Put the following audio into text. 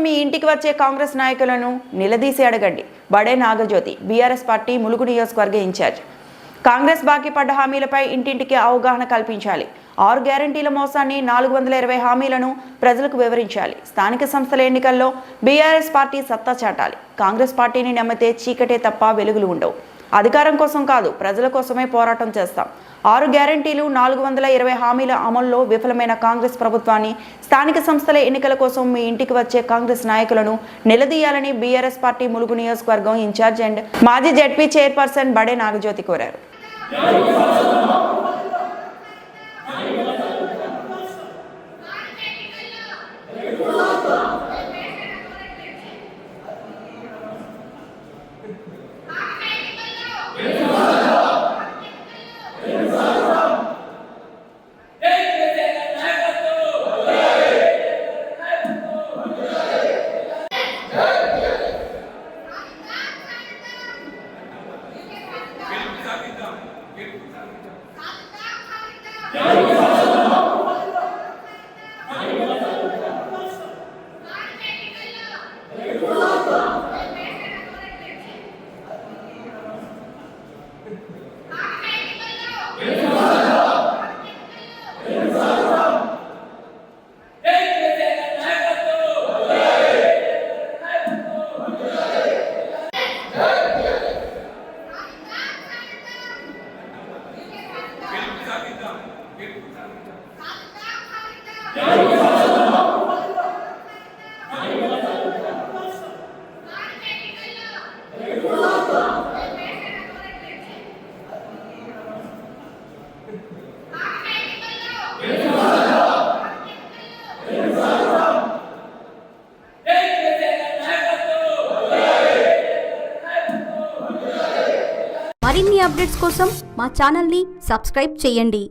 మీ ఇంటికి వచ్చే కాంగ్రెస్ నాయకులను నిలదీసి అడగండి. బడే నాగజ్యోతి, బీఆర్ఎస్ పార్టీ ములుగు నియోజకవర్గ ఇన్ఛార్జ్. కాంగ్రెస్ బాకీ పడ్డ హామీలపై ఇంటింటికి అవగాహన కల్పించాలి. 6 గ్యారంటీల మోసాన్ని 420 హామీలను ప్రజలకు వివరించాలి. స్థానిక సంస్థల ఎన్నికల్లో బీఆర్ఎస్ పార్టీ సత్తా చాటాలి. కాంగ్రెస్ పార్టీని నమ్మితే చీకటే తప్ప వెలుగులు ఉండవు. అధికారం కోసం కాదు, ప్రజల కోసమే పోరాటం చేస్తాం. 6 గ్యారంటీలు 420 హామీల అమల్లో విఫలమైన కాంగ్రెస్ ప్రభుత్వాన్ని స్థానిక సంస్థల ఎన్నికల కోసం మీ ఇంటికి వచ్చే కాంగ్రెస్ నాయకులను నిలదీయాలని బీఆర్ఎస్ పార్టీ ములుగు నియోజకవర్గం ఇన్ఛార్జ్ అండ్ మాజీ జెడ్పీ చైర్పర్సన్ బడే నాగజ్యోతి కోరారు. మరిన్ని అప్డేట్స్ కోసం మా ఛానల్ని సబ్స్క్రైబ్ చేయండి.